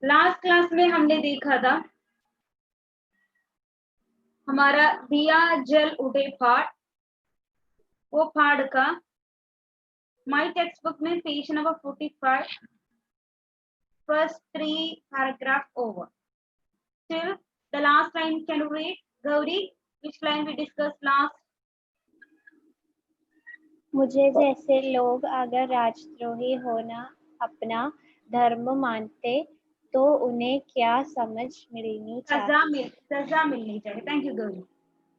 Last class में हमने देखा था हमारा दिया जल उठे फाड़, वो फाड़ का माई टेक्स्ट बुक में page number 45 first 3 paragraph over till the last line. Can you read, Gauri, which line we discussed last? मुझे जैसे लोग अगर राजद्रोही होना अपना धर्म मानते तो उन्हें क्या समझ मिलनी चाहिए? सजा मिलनी चाहिए। Thank you Gauri.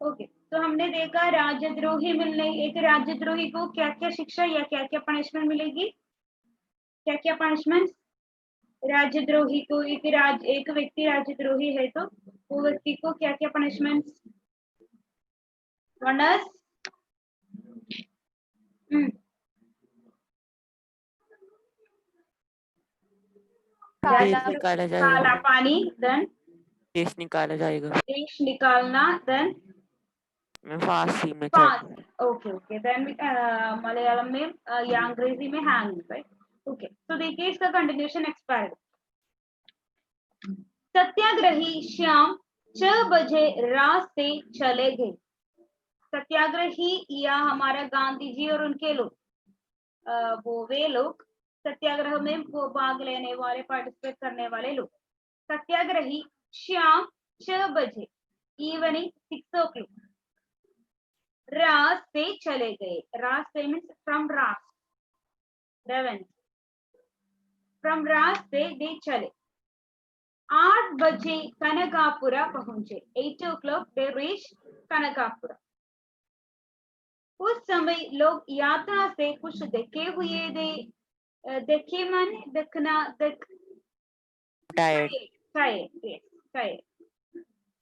ओके, तो हमने देखा राजद्रोही मिलने, एक राजद्रोही को क्या क्या शिक्षा या क्या क्या पनिशमेंट मिलेगी, क्या क्या पनिशमेंट राजद्रोही को, एक व्यक्ति राजद्रोही है तो वो व्यक्ति को क्या क्या पनिशमेंट? वनस निकाला जाएगा, काला पानी, देन देश निकाला जाएगा, देश निकालना, देन फांसी में फांसी। ओके ओके, देन मलयालम में या अंग्रेजी में हैंग, राइट? ओके, तो देखिए इसका कंटिन्यूशन एक्सपायर। सत्याग्रही श्याम 6 बजे रास्ते चले गए। सत्याग्रही या हमारा गांधी जी और उनके लोग, वो वे लोग सत्याग्रह में वो भाग लेने वाले, पार्टिसिपेट करने वाले लोग। सत्याग्रही शाम 6 बजे, इवनिंग 6 o'clock, रास्ते चले गए। रास्ते मीन्स फ्रॉम रास्ते, फ्रॉम रास्ते दे चले। 8 बजे कनकापुरा पहुंचे। 8 o'clock दे रीच कनकापुरा। उस समय लोग यात्रा से कुछ देखे हुए थे। देखे माने देखना, टायर्ड।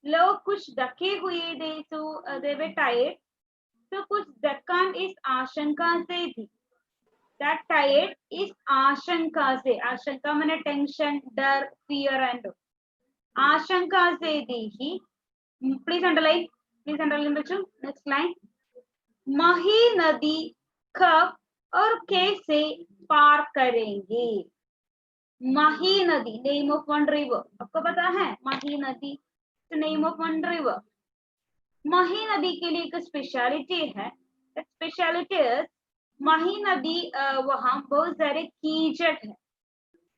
लोग कुछ धके हुए थे, तो दे वर टायर्ड। तो कुछ धक्कन इस आशंका से थी। दैट टायर्ड इस आशंका से, आशंका माने टेंशन, डर, फियर एंड आशंका से थी ही। प्लीज अंडरलाइन बच्चों। नेक्स्ट लाइन, मही नदी कब और कैसे पार करेंगे? मही नदी, नेम ऑफ वन रिवर, आपको पता है मही नदी, नेम ऑफ वन रिवर। मही नदी के लिए एक स्पेशलिटी है। स्पेशलिटी मही नदी, वहां बहुत सारे कीचड़ है।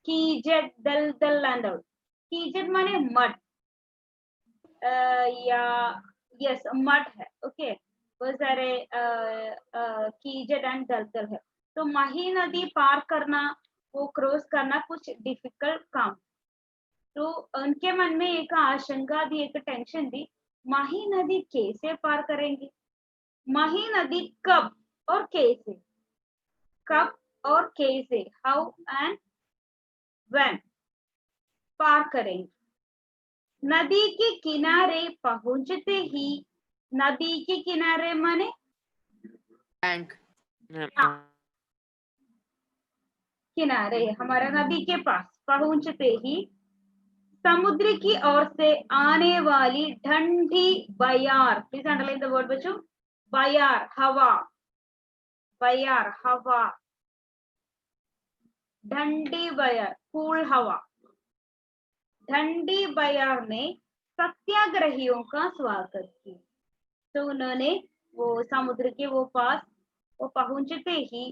कीचड़, दल एंड कीचड़ माने मड, या यस मड है। ओके, बहुत सारे कीचड़ एंड दलदल है। तो मही नदी पार करना, वो क्रॉस करना कुछ डिफिकल्ट काम। तो उनके मन में एक आशंका थी, एक टेंशन थी, मही नदी कैसे पार करेंगे? मही नदी कब और कैसे, कब और कैसे, हाउ एंड व्हेन पार करेंगे? नदी के किनारे पहुंचते ही, नदी के किनारे माने बैंक, किनारे, हमारा नदी के पास पहुंचते ही समुद्र की ओर से आने वाली ठंडी बयार, प्लीज अंडरलाइन द वर्ड बच्चों, बयार हवा, बयार हवा, ठंडी बयार कूल हवा। ठंडी बयार ने सत्याग्रहियों का स्वागत किया। तो उन्होंने वो समुद्र के वो पास वो पहुंचते ही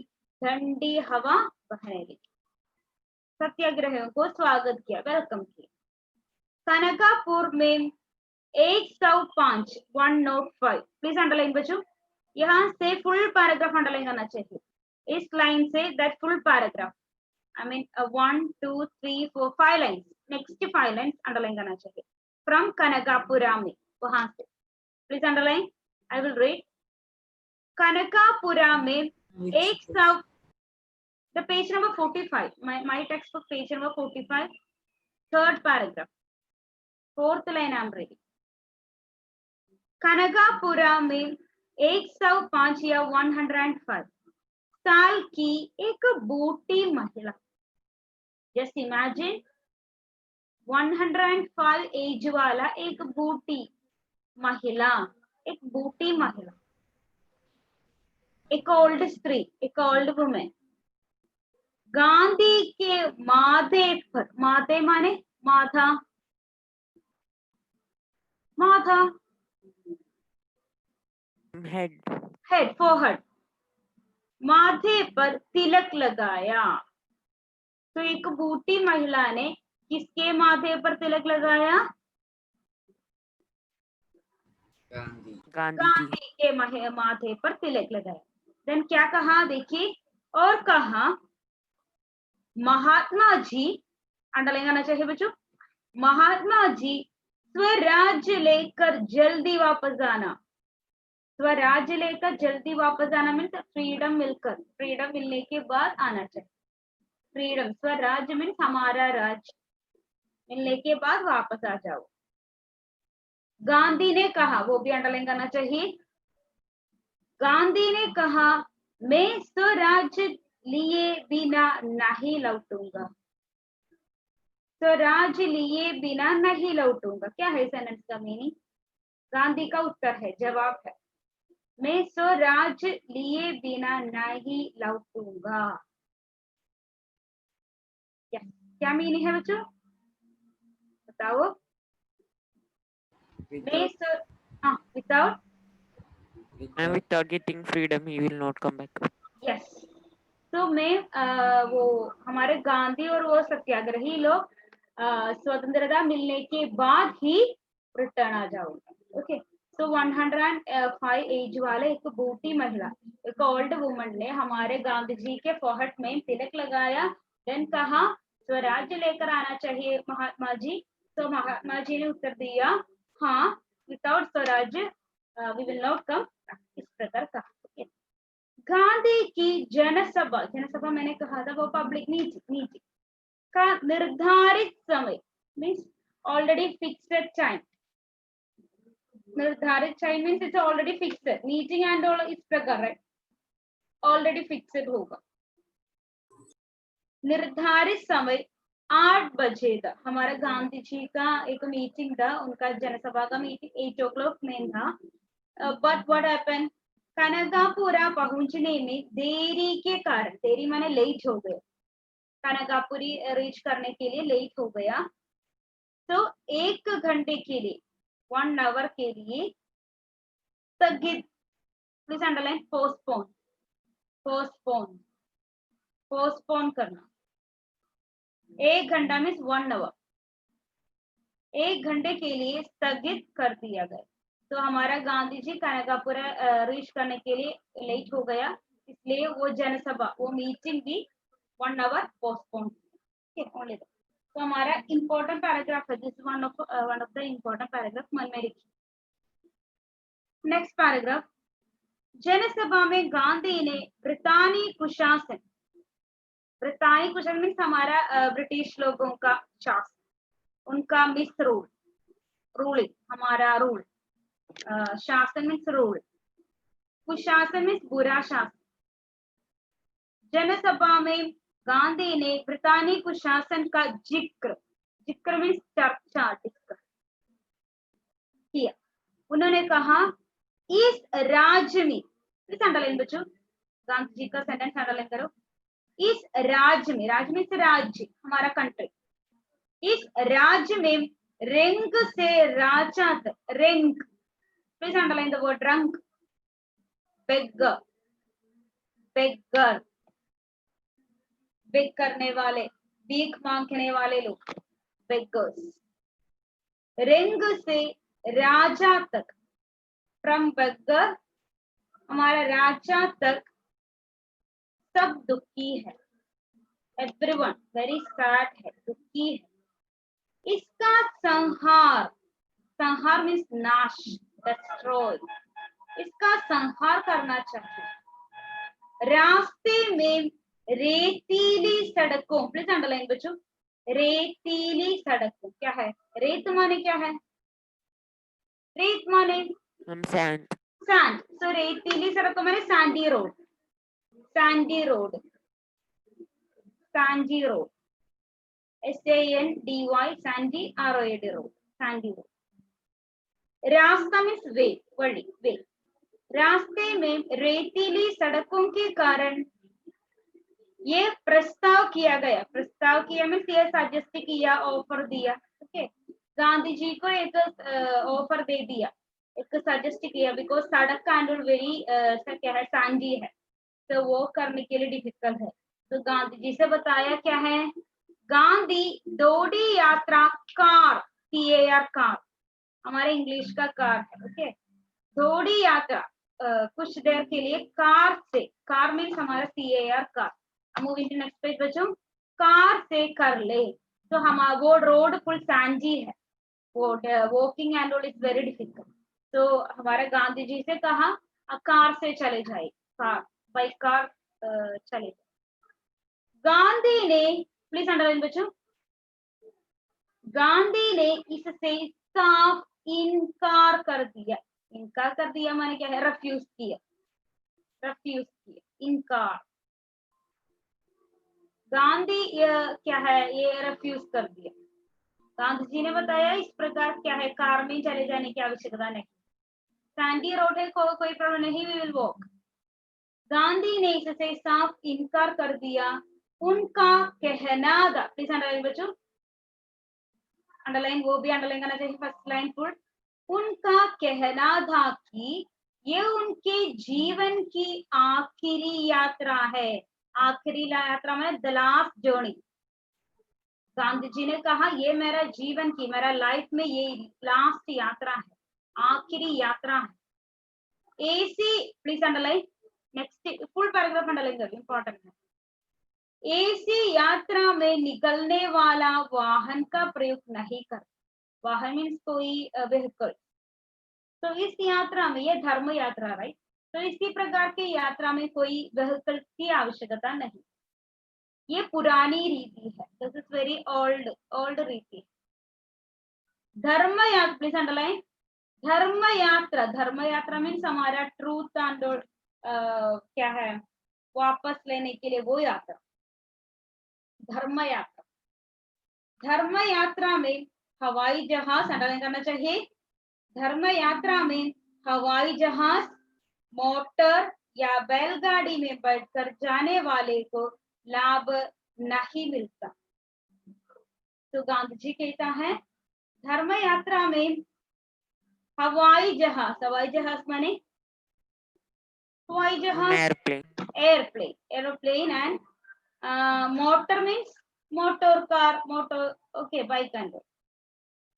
ठंडी हवा बहने लगी। सत्याग्रहियों को स्वागत किया, वेलकम किया। कनकापुर में 105, 105, प्लीज अंडरलाइन बच्चों। यहाँ से फुल पैराग्राफ अंडरलाइन करना चाहिए। इस line say that full paragraph, I mean 1 2 3 4 5 lines, next 5 lines underline करना चाहिए। फ्रॉम कनकापुरा में, वहां से please underline. I will read. Kanakapura में 100, the page number 45, my textbook page number 45, third paragraph, fourth line I am reading. Kanakapura में 105 या 105 साल की एक बूढ़ी महिला, जस्ट इमेजिन 105 एज वाला एक बूढ़ी महिला, एक बूढ़ी महिला, एक ओल्ड स्त्री, एक ओल्ड वुमेन, गांधी के माथे पर, माथे माने माथा, माथा, हेड, हेड, फोरहेड, माथे पर तिलक लगाया। तो एक बूटी महिला ने किसके माथे पर तिलक लगाया? Gandhi. गांधी जी, गांधी के माथे पर तिलक लगाया। देन क्या कहा देखिए, और कहा महात्मा जी, अंडरलाइन करना चाहिए बच्चों, महात्मा जी स्वराज्य लेकर जल्दी वापस आना। स्वराज्य लेकर जल्दी वापस आना मीन्स फ्रीडम मिलकर, फ्रीडम मिलने के बाद आना चाहिए। फ्रीडम, स्वराज्य मीन्स हमारा राज्य, मिलने के बाद वापस आ जाओ। गांधी ने कहा, वो भी अंडरलाइन करना चाहिए, गांधी ने कहा मैं स्वराज्य लिए बिना नहीं लौटूंगा। स्वराज्य लिए बिना नहीं लौटूंगा, क्या है सेंटेंस का मीनिंग? गांधी का उत्तर है, जवाब है, मैं स्वराज्य लिए बिना नहीं लौटूंगा। क्या मीनिंग है बच्चों, बताओ? Without and without getting freedom he will not come back. Yes. तो मैं वो हमारे गांधी और वो सत्याग्रही लोग स्वतंत्रता मिलने के बाद ही रिटर्न आ जाऊंगा। ओके, तो 105 एज वाले एक बूटी महिला, एक ओल्ड वुमन ने हमारे गांधी जी के फोहट में तिलक लगाया। देन कहा स्वराज्य लेकर आना चाहिए महात्मा जी। तो महात्मा जी ने उत्तर दिया, हाँ, विदाउट स्वराज्य वी विल नॉट कम, इस प्रकार कहा। गांधी की जनसभा, जनसभा मैंने कहा था वो पब्लिक मीटिंग का निर्धारित समय मीन्स ऑलरेडी फिक्स्ड टाइम, निर्धारित time means it's already fixed, meeting and all इस प्रकार है, ऑलरेडी फिक्स्ड होगा। निर्धारित समय 8 बजे था, हमारा गांधी जी का एक मीटिंग था, उनका जनसभा का मीटिंग 8 o'clock में था। बट व्हाट हैपेंड, कनकापुरा पहुंचने में देरी के कारण, देरी माने लेट हो गया, कनकापुरी रीच करने के लिए लेट हो गया। तो 1 घंटे के लिए, 1 hour के लिए स्थगित, please underline, postpone, postpone, postpone करना। 1 घंटा मीन्स 1 hour, 1 घंटे के लिए स्थगित कर दिया गया। तो हमारा गांधी जी कनकापुरा रीच करने के लिए लेट हो गया, इसलिए वो जनसभा, वो मीटिंग भी 1 hour पोस्टपोन। ओनली तो हमारा इंपॉर्टेंट पैराग्राफ है, this one of the important paragraph, मन में रखिए। नेक्स्ट पैराग्राफ, जनसभा में गांधी ने ब्रितानी कुशासन, ब्रितानी कुशासन मीन्स हमारा ब्रिटिश लोगों का शासन, उनका मिस रूल, रूलिंग, हमारा रूल, शासन मीन्स रूल, कुशासन मीन्स बुरा शासन। जनसभा में गांधी ने ब्रितानी कुशासन का जिक्र, जिक्र मीन्स चर्चा, डिस्कस किया। उन्होंने कहा इस राज्य में, प्लीज अंडरलाइन बच्चों, गांधी जी का सेंटेंस अंडरलाइन करो, इस राज्य में, राज्य मीन्स राज्य, हमारा कंट्री, इस राज्य में रंग से राजा तक, रंग, प्लीज अंडरलाइन द वर्ड रंग, बेगर, बेगर, बेग करने वाले, भीख मांगने वाले लोग, बेगर्स। रंग से राजा तक, फ्रॉम बेगर, हमारा राजा तक सब दुखी है, एवरीवन वेरी सैड है, दुखी है। इसका संहार, संहार मीन्स नाश, डिस्ट्रॉय, इसका संहार करना चाहिए। रास्ते में रेतीली सड़कों, प्लीज अंडरलाइन बच्चों, रेतीली सड़कों, क्या है रेत माने, क्या है रेत माने? सैंड, सैंड, सो रेतीली सड़कों माने Sandy road, Sandy road, Sandy road, SANDY, Sandy ROAD road, Sandy road. रास्ता मीन्स वे, वड़ी, वे। रास्ते में रेतीली सड़कों के कारण ये प्रस्ताव किया गया, प्रस्ताव किया मीन्स ये सजेस्ट किया, ऑफर दिया, ओके। गांधी जी को एक ऑफर दे दिया, एक सजेस्ट किया, बिकॉज सड़क का एंड वेरी क्या है, सांझी है, तो वो करने के लिए डिफिकल्ट है। तो गांधी जी से बताया क्या है, गांधी दौड़ी यात्रा कार, CAR कार, हमारे इंग्लिश का कार है, ओके। दौड़ी यात्रा कुछ देर के लिए कार से, कार मीन्स हमारा CAR car. Moving to next page बच्चों, कार से कर ले, तो हम वो रोड फुल सांझी है, वो walking and all is very difficult, तो हमारे गांधी जी से कहा कार से चले जाए, कार बाई कार चले जाए। गांधी ने, प्लीज अंडरलाइन बच्चों, गांधी ने इससे साफ इनकार कर दिया, इनकार कर दिया माने क्या है, रफ्यूज किया, रफ्यूज किया, इनकार। गांधी क्या है, ये रफ्यूज कर दिया। गांधी जी ने बताया इस प्रकार क्या है, कार में चले जाने की आवश्यकता नहीं, सैंडी रोड है, कोई प्रॉब्लम नहीं, वी विल वॉक। गांधी ने इससे साफ इनकार कर दिया, उनका कहना था, प्लीज अंडरलाइन बच्चों, अंडरलाइन, वो भी अंडरलाइन करना चाहिए, फर्स्ट लाइन फुल। उनका कहना था कि ये उनके जीवन की आखिरी यात्रा है, आखिरी यात्रा में the last journey. Gandhi ji ने कहा ये मेरा जीवन की, मेरा लाइफ में ये लास्ट यात्रा है, आखिरी यात्रा है। ऐसी, please underline, next full paragraph underline करिए, इंपॉर्टेंट है। ऐसी यात्रा में निकलने वाला वाहन का प्रयोग नहीं कर, वाहन मीन्स कोई व्हीकल, तो इस यात्रा में, ये धर्म यात्रा राइट, तो इसी प्रकार की यात्रा में कोई व्हीकल की आवश्यकता नहीं, ये पुरानी रीति है, दिस इज वेरी ओल्ड रीति। धर्म यात्रा, प्लीज अंडरलाइन, धर्म यात्रा, धर्म यात्रा मीन्स हमारा ट्रूथ एंड क्या है, वापस लेने के लिए वो यात्रा, धर्म यात्रा। धर्म यात्रा में हवाई जहाज, अंडरलाइन करना चाहिए, धर्म यात्रा में हवाई जहाज, मोटर या बैलगाड़ी में बैठकर जाने वाले को लाभ नहीं मिलता। तो गांधी जी कहता है धर्म यात्रा में हवाई जहाज माने हवाई जहाज, Airplane. Aeroplane and motor means motor car, motor, okay, bike and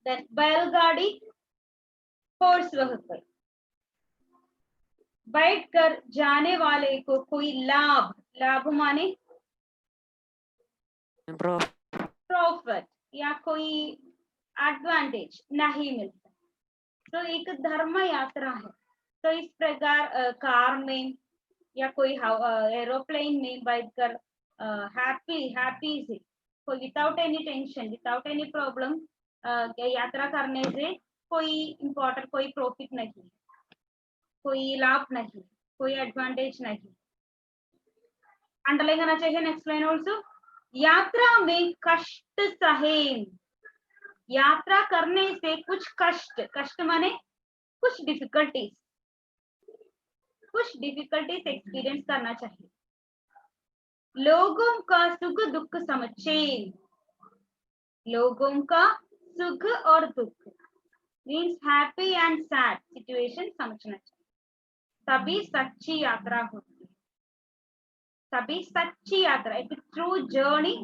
then बैलगाड़ी, फोर्स व्हीकल, बैठकर जाने वाले को कोई लाभ, लाभ माने प्रॉफिट या कोई एडवांटेज नहीं मिलता। तो एक धर्म यात्रा है, तो इस प्रकार कार में या कोई एरोप्लेन में बैठकर हैप्पी से, कोई without any tension, without any problem यात्रा करने से कोई इम्पोर्टेंट, कोई प्रॉफिट नहीं, कोई लाभ नहीं, कोई एडवांटेज नहीं। अंडरलाइन करना चाहिए, नेक्स्ट लाइन ऑल्सो, यात्रा में कष्ट सहे, यात्रा करने से कुछ कष्ट, कष्ट माने कुछ डिफिकल्टीज, कुछ डिफिकल्टीज एक्सपीरियंस करना चाहिए। लोगों का सुख दुख समझे, लोगों का सुख और दुख means happy and sad situation समझना चाहिए, तभी सच्ची यात्रा होती है, तभी सच्ची यात्रा, एक ट्रू जर्नी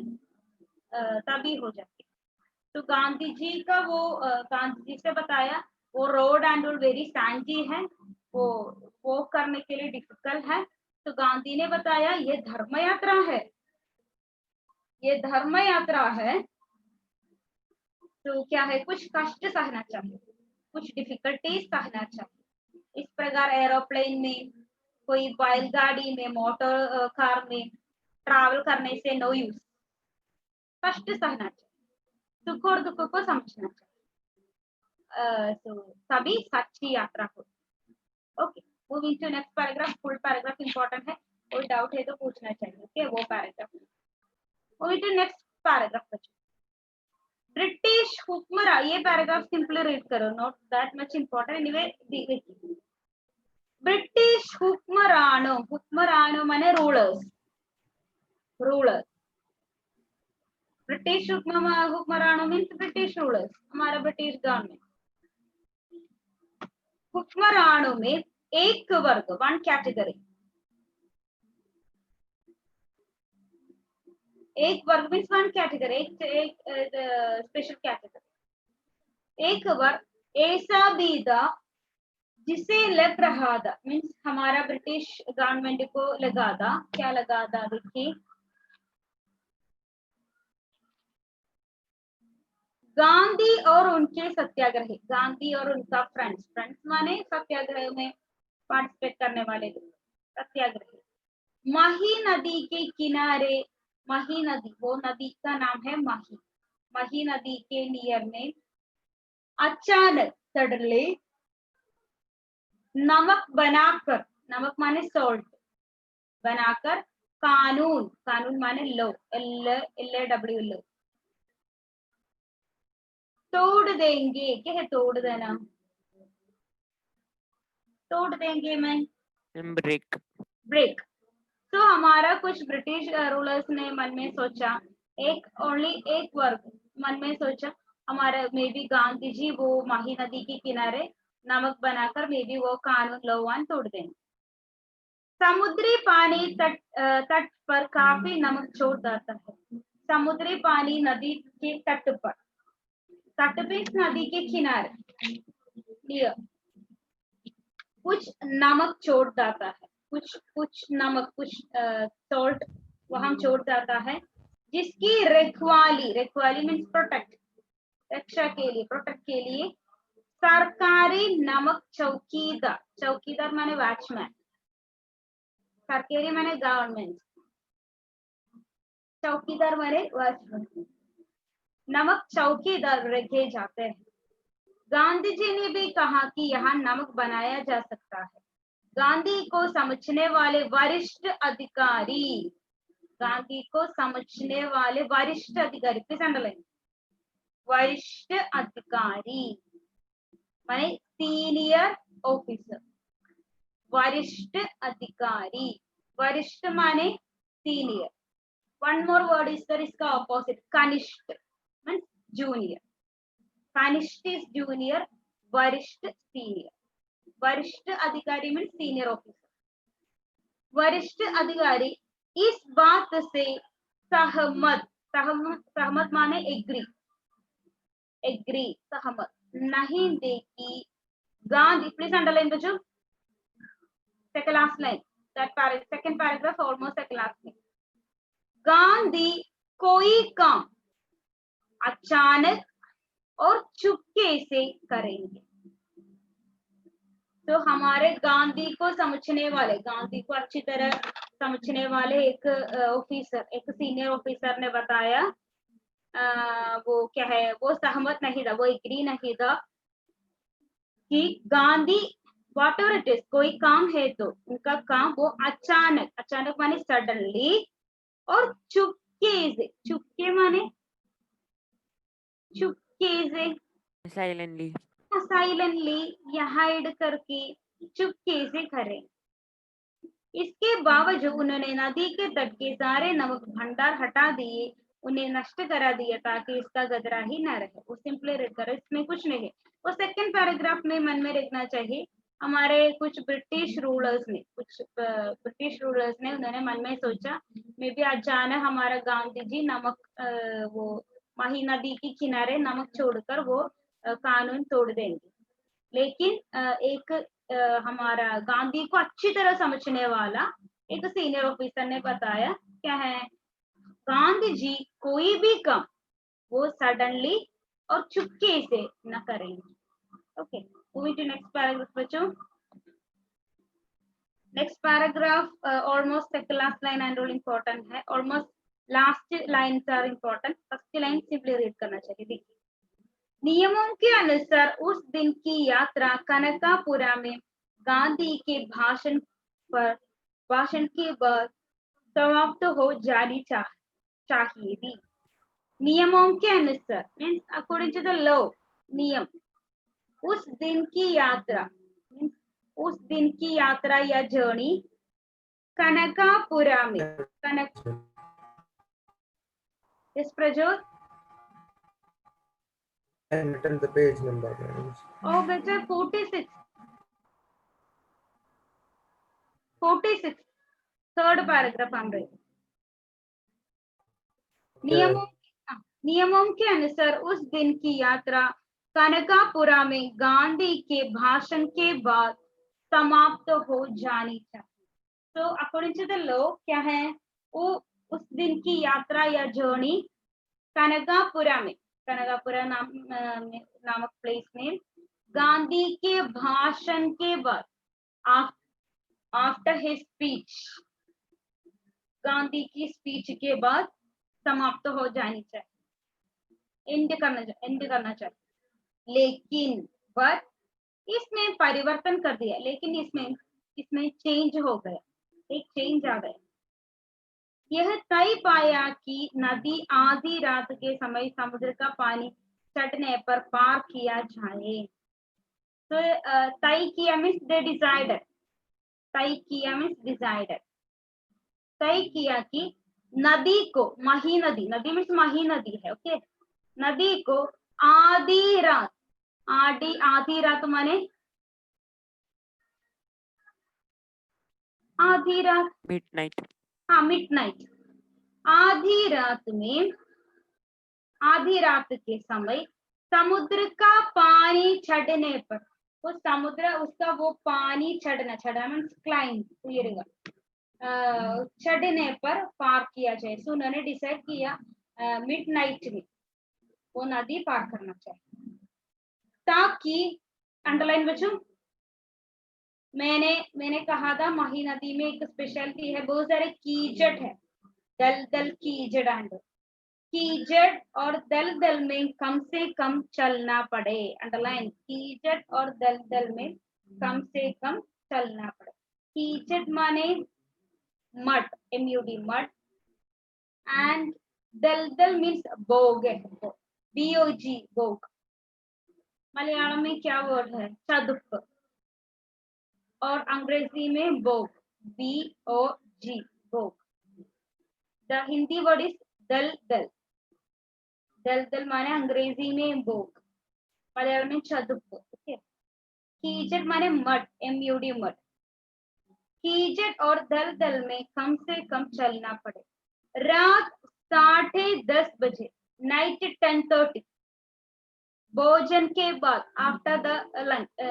तभी हो जाती है। तो गांधी जी का वो गांधी जी से बताया वो रोड एंड वेरी सैंडी है, वो करने के लिए डिफिकल्ट है, तो गांधी ने बताया ये धर्म यात्रा है, ये धर्म यात्रा है, तो क्या है, कुछ कष्ट सहना चाहिए, कुछ डिफिकल्टीज सहना चाहिए। इस प्रकार एरोप्लेन में, कोई बैलगाड़ी में, मोटर कार में ट्रैवल करने से नो यूज, कष्ट सहना चाहिए, सुख और दुख को समझना चाहिए, तो तभी सच्ची यात्रा हो। Okay, moving to next paragraph, full paragraph important है, कोई डाउट है तो पूछना चाहिए, ओके, वो paragraph. Moving to next paragraph बच्चों, ब्रिटिश हुक्मरान, ये पैराग्राफ सिंपली रीड करो, not that much important, anyway. British हुक्मरानों, हुक्मरानों माने रूलर्स, रूलर। ब्रिटिश हुक्मरानों मीन्स ब्रिटिश रूलर्स, हमारा ब्रिटिश गवर्नमेंट। हुक्मरानों में एक वर्ग, वन कैटेगरी, एक वर्ग मीन्स वन कैटेगरी, एक स्पेशल कैटेगरी। एक वर्ग ऐसा भी था जिसे लग रहा था, मीन्स हमारा ब्रिटिश गवर्नमेंट को लगा था, क्या लगा था देखिए, गांधी और उनके सत्याग्रही, गांधी और उनका फ्रेंड्स, फ्रेंड्स माने सत्याग्रह में पार्टिसिपेट करने वाले लोग, सत्याग्रही। माही नदी के किनारे, माही नदी, वो नदी का नाम है माही, माही नदी के नियर में अचानक सडनली नमक बनाकर, नमक माने सॉल्ट, बनाकर कानून, कानून माने लॉ, LAW लॉ, तोड़ देंगे। क्या है तोड़ देना, तोड़ देंगे मैं Break. ब्रेक। तो हमारा कुछ ब्रिटिश रूलर्स ने मन में सोचा, एक ओनली एक वर्ग मन में सोचा, हमारे मे बी गांधी जी वो माही नदी के किनारे नमक बनाकर मे बी वो कानून लौवान तोड़ देंगे। समुद्री पानी तट पर काफी नमक छोड़ जाता है। समुद्री पानी नदी के तट पर, तट पे नदी के किनारे नियर कुछ नमक छोड़ जाता है, कुछ नमक, कुछ सॉल्ट वहां छोड़ जाता है, जिसकी रखवाली, रखवाली मीन्स प्रोटेक्ट, रक्षा के लिए, प्रोटेक्ट के लिए सरकारी नमक चौकीदार, चौकीदार माने वॉचमैन, सरकारी माने गवर्नमेंट, चौकीदार माने वॉचमैन, नमक चौकीदार रखे जाते हैं। गांधी जी ने भी कहा कि यहाँ नमक बनाया जा सकता है। गांधी को समझने वाले वरिष्ठ अधिकारी, गांधी को समझने वाले वरिष्ठ अधिकारी, प्लीज अंडरलाइन, वरिष्ठ अधिकारी माने सीनियर ऑफिसर, वरिष्ठ अधिकारी, वरिष्ठ माने senior, one more word is sir इसका ऑपोजिट, कनिष्ठ मीन्स जूनियर, कनिष्ठ इज जूनियर, वरिष्ठ सीनियर, वरिष्ठ अधिकारी मीन्स सीनियर ऑफिसर। वरिष्ठ अधिकारी इस बात से सहमत, सहमत माने एग्री, एग्री सहमत नहीं थे कि गांधी, प्लीज अंडरलाइन बच्चों, second last line, that second paragraph almost second last line, Gandhi कोई काम अचानक और चुपके से करेंगे। तो हमारे गांधी को समझने वाले, गांधी को अच्छी तरह समझने वाले एक ऑफिसर, एक सीनियर ऑफिसर ने बताया, वो क्या है, वो सहमत नहीं था, वो एग्री नहीं था कि Gandhi what ever it is, कोई काम है तो उनका काम वो अचानक, अचानक माने सडनली, और चुपके से, चुपके माने चुपके से, Silently. साइलेंटली या हाइड करके, चुपके से करें। इसके बावजूद उन्होंने नदी के तट के सारे नमक भंडार हटा दिए, उन्हें नष्ट करा दिया ताकि इसका गदरा ही न रहे। वो सिंपली रीड करो, इसमें कुछ नहीं है। वो सेकंड पैराग्राफ में मन में रखना चाहिए, हमारे कुछ ब्रिटिश रूलर्स ने, उन्होंने मन में सोचा मे बी अचानक हमारा गांधी जी नमक वो माही नदी के किनारे नमक छोड़कर वो कानून तोड़ देंगे। लेकिन एक हमारा गांधी को अच्छी तरह समझने वाला एक सीनियर ऑफिसर ने बताया, क्या है, गांधी जी कोई भी काम वो सडनली और चुपके से न करेंगे। Okay, moving to next paragraph बच्चों। Next paragraph almost second last line and all important है, almost last lines are important, first line simply read करना चाहिए। देखिए, नियमों के अनुसार उस दिन की यात्रा कनकापुरा में गांधी के भाषण के बाद समाप्त हो जानी चाहिए थी। नियमों के अनुसार means according to the law, नियम, उस दिन की यात्रा मीन्स उस दिन की यात्रा या जर्नी कनकापुरा में, Yes, Prajot. And written the page number. Madam. Oh, better 46. 46. Third paragraph I'm reading. नियमों के अनुसार उस दिन की यात्रा कनकापुरा में गांधी के भाषण के बाद समाप्त हो जानी चाहिए. So according to the law क्या है, वो उस दिन की यात्रा या जर्नी कनकापुरा में, कनकापुरा नामक प्लेस में गांधी के भाषण के बाद, आफ्टर हिज स्पीच, गांधी की स्पीच के बाद समाप्त हो जानी चाहिए, एंड करना चाहिए. लेकिन बट इसमें परिवर्तन कर दिया, लेकिन इसमें चेंज हो गया, एक चेंज आ गया. यह तय पाया कि नदी आधी रात के समय समुद्र का पानी चढ़ने पर पार किया जाए. तो तय किया मीन्स दे डिसाइडेड, तय किया मीन्स डिसाइडेड, तय किया कि नदी को, मही नदी, नदी मीन्स मही नदी है. ओके, नदी को आधी रात, आधी रात माने आधी रात, midnight. हाँ मिडनाइट, आधी रात में, आधी रात के समय समुद्र का पानी चढ़ने पर, वो समुद्र उसका वो पानी चढ़ना मीन्स क्लाइंब, चढ़ने पर पार किया जाए. सो उन्होंने डिसाइड किया मिडनाइट में वो नदी पार करना चाहिए, ताकि, अंडरलाइन बच्चों, मैंने कहा था मही नदी में एक स्पेशलिटी है, बहुत सारे कीचड़ है, दलदल कीचड़, कीचड़ और दलदल में कम से कम चलना पड़े. अंडरलाइन, कीचड़ और दलदल में कम से कम चलना पड़े. कीचड़ माने मड, MUD मड, एंड दलदल मीन्स बोग है, BOG बोग. मलयालम में क्या वर्ड है, चदुप, और अंग्रेजी में bog, BOG bog. The Hindi word is daldal, दलदल माने अंग्रेजी में बोग, मलयालम में चदुप. ओके, कीचड़ माने मड, MUD मड. कीचड़ और दलदल में कम से कम चलना पड़े. रात 10:30 बजे, नाइट 10:30, भोजन के बाद, आफ्टर द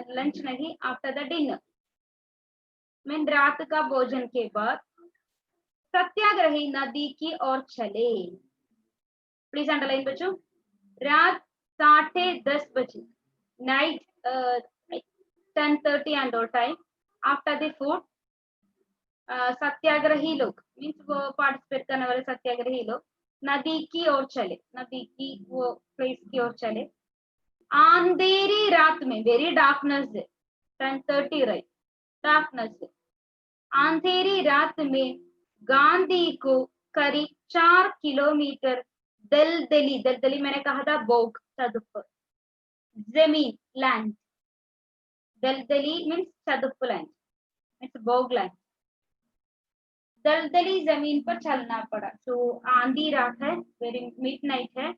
लंच नहीं, आफ्टर द डिनर, मीन रात का भोजन के बाद सत्याग्रही नदी की ओर चले. प्लीज अंडरलाइन बच्चों, रात 10:30 बजे, नाइट 10:30 एंड और टाइम, आफ्टर द फूड, सत्याग्रही लोग मीन्स वो पार्टिसिपेट करने वाले सत्याग्रही लोग नदी की ओर चले, नदी की वो प्लेस की ओर चले. अंधेरी रात में, वेरी डार्कनेस है, 10:30 राइट, डार्कनेस है. अंधेरी रात में गांधी को करीब 4 किलोमीटर दलदली, दलदली मैंने कहा था बोग, चदुप, जमीन, लैंड, दलदली मीन्स चदुप लैंड, मीन्स बोग लैंड, दलदली जमीन पर चलना पड़ा. तो आंधी रात है, वेरी मिडनाइट है,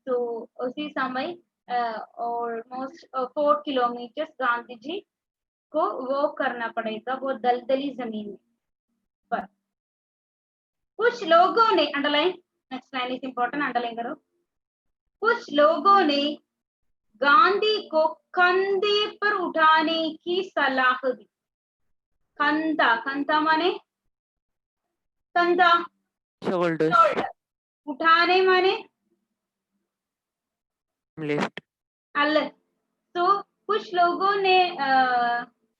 तो उसी समय ऑलमोस्ट 4 किलोमीटर गांधी जी को वो करना पड़ेगा, वो दलदली जमीन पर. कुछ लोगों ने, underline, next line is important, underline करो. कुछ लोगों ने गांधी को कंधे पर उठाने की सलाह दी. कंधा, कंधा माने कंधा, Shoulders. शोल्डर, उठाने माने Lift. अलग. तो कुछ लोगों ने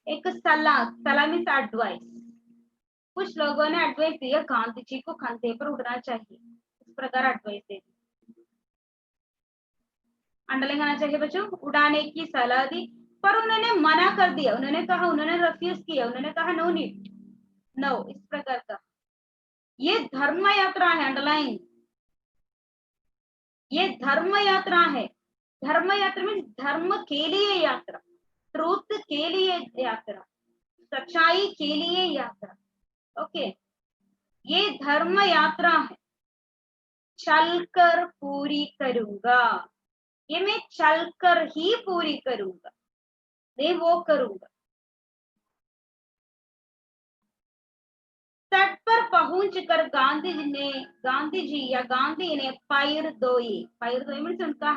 एक सलाह मीन्स एडवाइस, कुछ लोगों ने एडवाइस दिया गांधी जी को कंधे पर उठना चाहिए, इस प्रकार एडवाइस दे दी. अंडरलाइन करना चाहिए बच्चों, उड़ाने की सलाह दी, पर उन्होंने मना कर दिया, उन्होंने कहा, उन्होंने रिफ्यूज किया, उन्होंने कहा नो नीड, नो, इस प्रकार का. ये धर्म यात्रा है, अंडरलाइन, ये धर्म यात्रा है. धर्म यात्रा मीन्स धर्म के लिए यात्रा, ट्रूथ के लिए यात्रा, सच्चाई के लिए यात्रा. ओके, ये धर्म यात्रा है. चलकर पूरी करूंगा, ये मैं चलकर ही पूरी करूंगा, मैं वो करूंगा। तट पर पहुंचकर गांधी जी या गांधी ने पैर धोए मीन्स उनका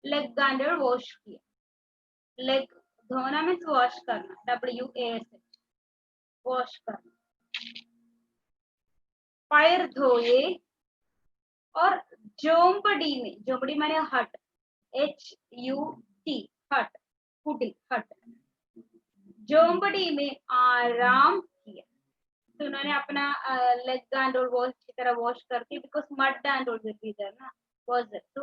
लेग गांडर वॉश किया। लेग धोना मीन्स वॉश करना, WASH वॉश करना। पैर धोए और झोंपड़ी माने हट, HUT हट, कुटिल हट, झोंपड़ी में आराम किया। तो उन्होंने अपना लेग एंड और वॉश की तरह वॉश करके, बिकॉज मड एंड और देयर ना वॉज देयर, तो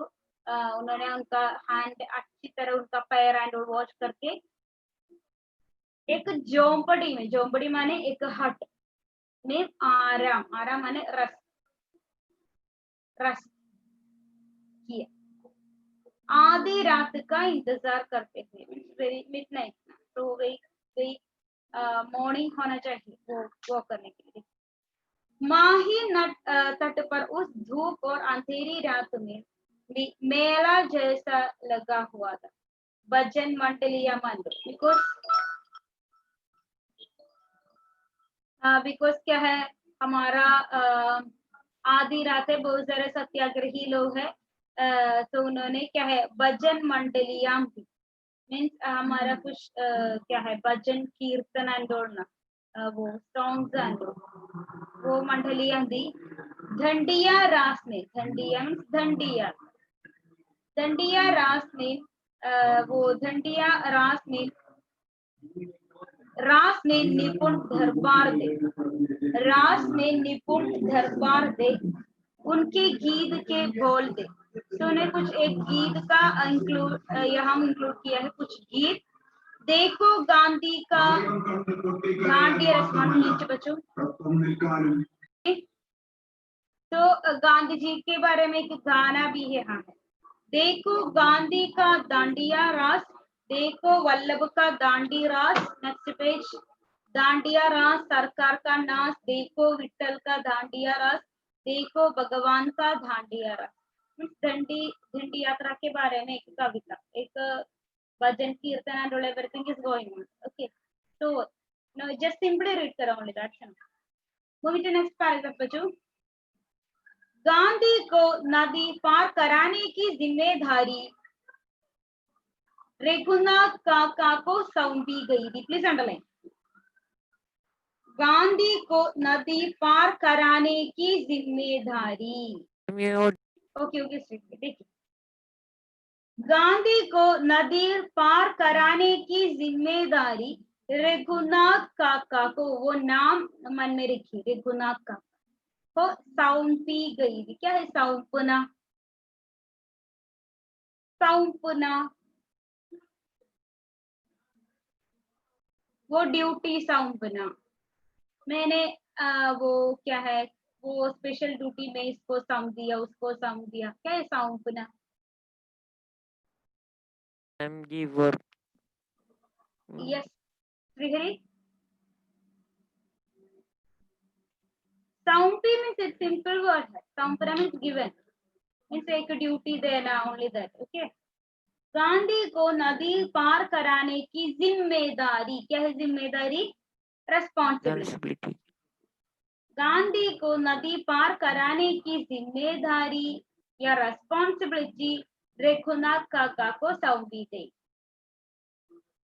उन्होंने उनका हैंड अच्छी तरह उनका पैर एंड और वॉश करके एक झोंपड़ी माने एक हट में आराम माने रेस्ट किया। आधी रात का इंतजार करते थे, वेरी मिडनाइट, तो गई मॉर्निंग होना चाहिए वो करने के लिए। माही तट पर उस धूप और अंधेरी रात में मेला जैसा लगा हुआ था। भजन मंडली या मंदिर, बिकॉज क्या है, हमारा आधी रात है, बहुत सारे सत्याग्रही लोग हैं, तो उन्होंने क्या है भजन मंडलियां भी मीन्स हमारा कुछ क्या है भजन कीर्तन एंड वो सॉन्ग्स एंड वो मंडलियां दी। धंडिया रास में, धंडिया मीन्स धंडिया रास में वो धंडिया रास में निपुण दरबार दे उनके गीत के बोल दे। तो उन्हें कुछ एक गीत का यहाँ इंक्लूड किया है, कुछ गीत। देखो गांधी का दांडी रस्म नीचे बच्चों, तो गांधी जी के बारे में एक गाना भी है। हाँ, देखो गांधी का दांडिया रास, देखो वल्लभ का दांडी रास। नेक्स्ट पेज, दांडिया रास सरकार का नाच, देखो विठल का दांडिया रास, देखो भगवान का दांडिया रास। दंडी यात्रा के बारे में एक कविता, एक भजन कीर्तन and all everything is going on. Okay, so no, just simply read करो only that. Moving to next paragraph बच्चों। गांधी को नदी पार कराने की जिम्मेदारी रघुनाथ काका को सौंपी गई थी। प्लीज अंडरलाइन, गांधी को नदी पार कराने की जिम्मेदारी, ओके देखिए, गांधी को नदी पार कराने की जिम्मेदारी रघुनाथ काका को, वो नाम मन में रखिए, रघुनाथ काका को सौंपी गई थी। क्या है सौंपना? वो ड्यूटी सौंपना, मैंने वो क्या है वो स्पेशल ड्यूटी में इसको सौंप दिया, उसको सौंप दिया, क्या है सौंपना? यस श्रीहरि, सौंपी मीन्स एक सिंपल वर्ड है, सौंपना मीन्स गिवन, मीन्स एक ड्यूटी देना, ओनली दैट। ओके, गांधी को नदी पार कराने की जिम्मेदारी, क्या है जिम्मेदारी? रेस्पॉन्सिबिलिटी। गांधी को नदी पार कराने की जिम्मेदारी या रेस्पॉन्सिबिलिटी रघुनाथ काका को सौंपी गई।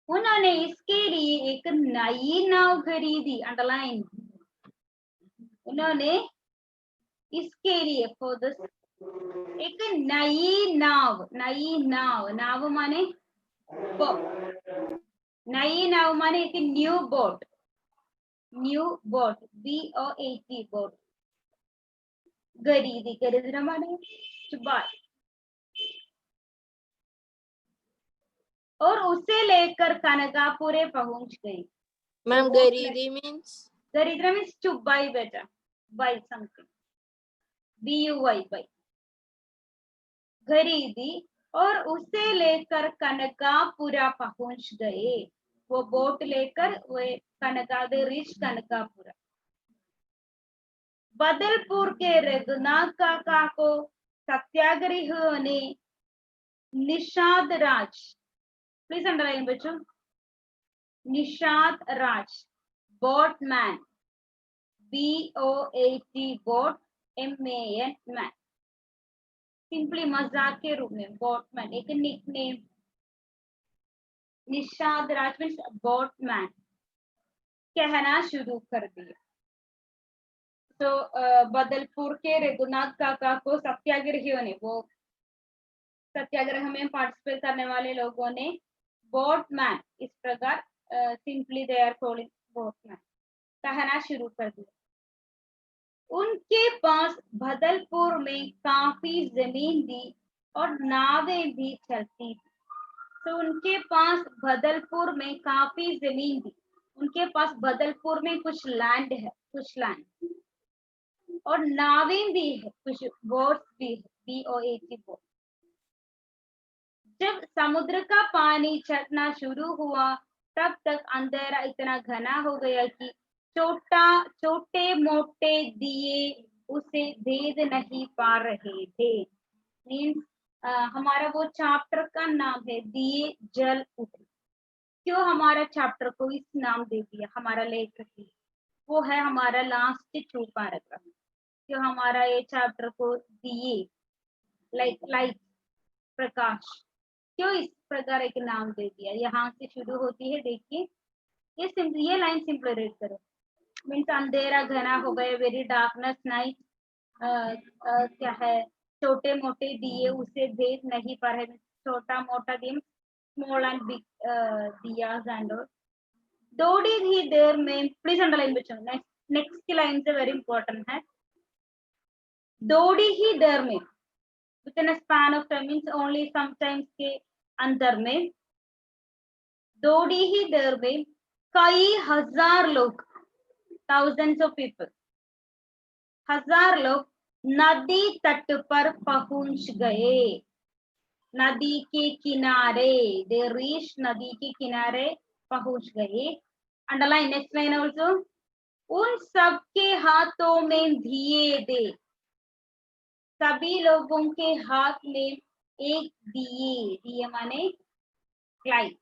उन्होंने इसके लिए एक नई नाव खरीदी, अंडरलाइन, उन्होंने इसके लिए एक नई नाव माने नई नाव माने एक न्यू बोट BOAT बोट, खरीदना माने बाय, और उसे लेकर कनकापुरे पहुंच गई। मैम गरीदी मीन्स टू बाय, बेटा बाय समथिंग, BUY बाय, खरीदी और उसे लेकर कनकापुरा पहुंच गए। वो बोट लेकर वो रीच कनकापुरा। बदलपुर के रघुनाथ काका को सत्याग्रहियों ने निषाद राज, प्लीज अंडरलाइन बच्चों, Nishad Raj, boatman, BOAT, boat, MAN, man, simply मजाक के रूप में बोटमैन, एक nickname. Nishad Raj means boatman कहना शुरू कर दिया। तो बदलपुर के रघुनाथ काका को सत्याग्रहियों ने, वो सत्याग्रह में पार्टिसिपेट करने वाले लोगों ने बोटमैन, इस प्रकार simply they are calling boatman, कहना शुरू कर दिया। उनके पास बदलपुर में काफी जमीन थी और नावें भी चलती थी। तो उनके पास बदलपुर में काफी जमीन थी, उनके पास बदलपुर में कुछ लैंड है, कुछ लैंड, और नावें भी है, कुछ बोट्स भी है, BOAT, बोट। जब समुद्र का पानी चढ़ना शुरू हुआ तब तक अंधेरा इतना घना हो गया कि छोटे मोटे दिए उसे भेद नहीं पा रहे थे। मीन्स हमारा वो चैप्टर का नाम है दिए जल उठे। क्यों हमारा चैप्टर को इस नाम दे दिया हमारा लेखक ही, वो है हमारा लास्ट 2 पैराग्राफ। क्यों हमारा ये चैप्टर को दिए लाइट प्रकाश, क्यों इस प्रकार एक नाम दे दिया। यहाँ से शुरू होती है, देखिए ये लाइन सिंपल रीड करो। मीन्स अंधेरा घना हो गए, वेरी डार्कनेस नाइट, क्या है, छोटे मोटे दिए उसे भेद नहीं पा रहे, छोटा मोटा दिया, small and big diyas and all. थोड़ी ही देर में, प्लीज अंडरलाइन बच्चों, नेक्स्ट की लाइन से वेरी इंपॉर्टेंट है। थोड़ी ही देर में, within a span of time means only sometimes के अंदर में, थोड़ी ही देर में कई हजार लोग, thousands of people, हजार लोग नदी तट पर पहुंच गए। नदी के किनारे, they reached, नदी के किनारे पहुंच गए। अंडरलाइन नेक्स्ट लाइन ऑल्सो, उन सबके हाथों में दिए दे, सभी लोगों के हाथ में एक दिए माने लाइट,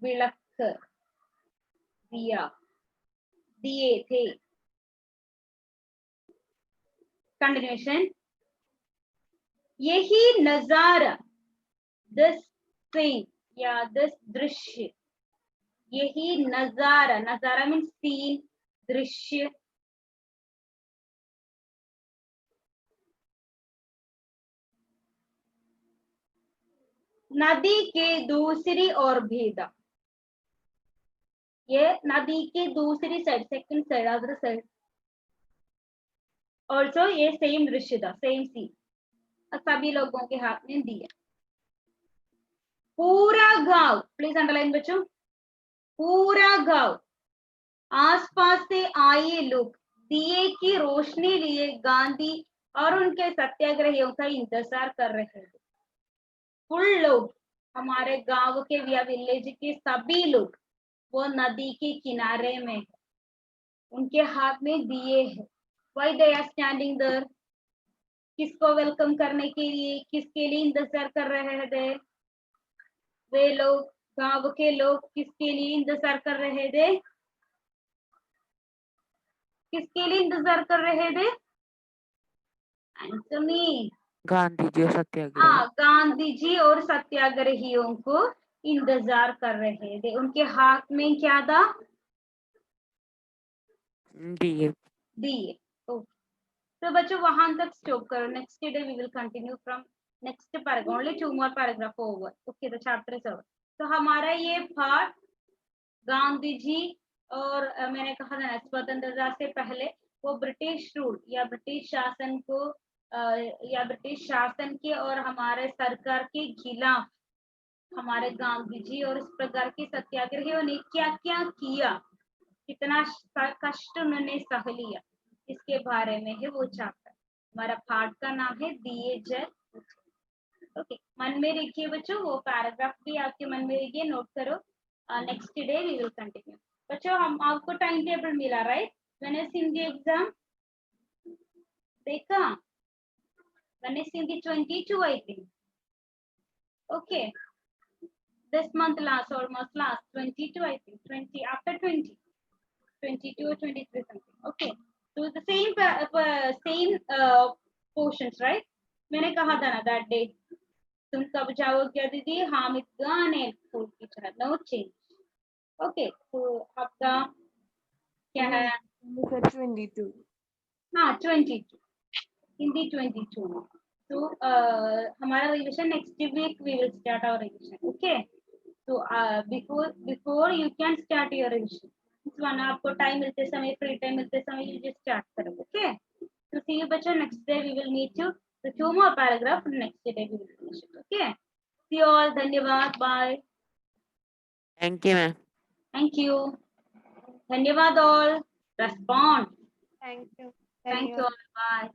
विளक, दिया, दिए थे। कंटिन्यूएशन, यही नजारा, दिस सीन या दिस दृश्य, यही नजारा, नजारा मीन्स सीन, दृश्य, नदी के दूसरी ओर भेदा। ये नदी के दूसरी side, second side, other side also ये सेम दृश्य था, सेम सीन, सभी लोगों के हाथ में दिया। पूरा गांव, प्लीज अंडरलाइन बच्चों, पूरा गांव, आसपास से आए लोग दिए की रोशनी लिए गांधी और उनके सत्याग्रहियों का इंतजार कर रहे थे। फुल लोग, हमारे गांव के या विलेज के सभी लोग वो नदी के किनारे में, उनके हाथ में दिए हैं। Why they are standing there? किसको वेलकम करने के लिए, किसके लिए इंतजार कर रहे थे वे लोग, गांव के लोग किसके लिए इंतजार कर रहे थे, किसके लिए इंतजार कर रहे थे? आंसर मी, गांधी जी और सत्याग्रह। हाँ, गांधी जी और सत्याग्रहियों को इंतजार कर रहे थे। उनके हाथ में क्या था? दिए। दिए। ओके, तो बच्चों वहां तक स्टॉप करो। Next day we will continue from next paragraph, only 2 more paragraph over. Okay, the chapter is over. तो हमारा ये पार्ट गांधी जी और मैंने कहा था स्वतंत्रता से पहले वो ब्रिटिश रूल या ब्रिटिश शासन को या ब्रिटिश शासन के और हमारे सरकार के खिलाफ हमारे गांधी जी और इस प्रकार के सत्याग्रहियों ने क्या क्या किया, कितना कष्ट उन्होंने सह लिया, इसके बारे में है वो चैप्टर। हमारा पार्ट का नाम है दिए जल। ओके, मन में रखिए बच्चों, वो पैराग्राफ भी आपके मन में रखिए, नोट करो। Next day we will continue. बच्चों हम आपको टाइम टेबल मिला, राइट? मैंने सिंधी एग्जाम देखा, When is Hindi 22, I think. Okay. This month last, almost last, 22, I think. 20, after 20. 22 or 23 something. Okay. So the same same portions, right? मैंने कहा था ना that day. तुम कब जाओगे दीदी? हामिद गाने फूल की तरह. No change. Okay. So आपका क्या है? 22. हाँ 22. Hindi 22. So हमारा revision next week we will start our revision. Okay. So before you can start your revision. This one आपको time मिलते समय free time मिलते समय you just start करो. Okay. So see you बच्चों, next day we will meet you. The 2 more paragraph next day we will finish it. Okay. See you all. धन्यवाद. Bye. Thank you, ma'am. Thank you. धन्यवाद all. Respond. Thank you. Thank you all. Bye.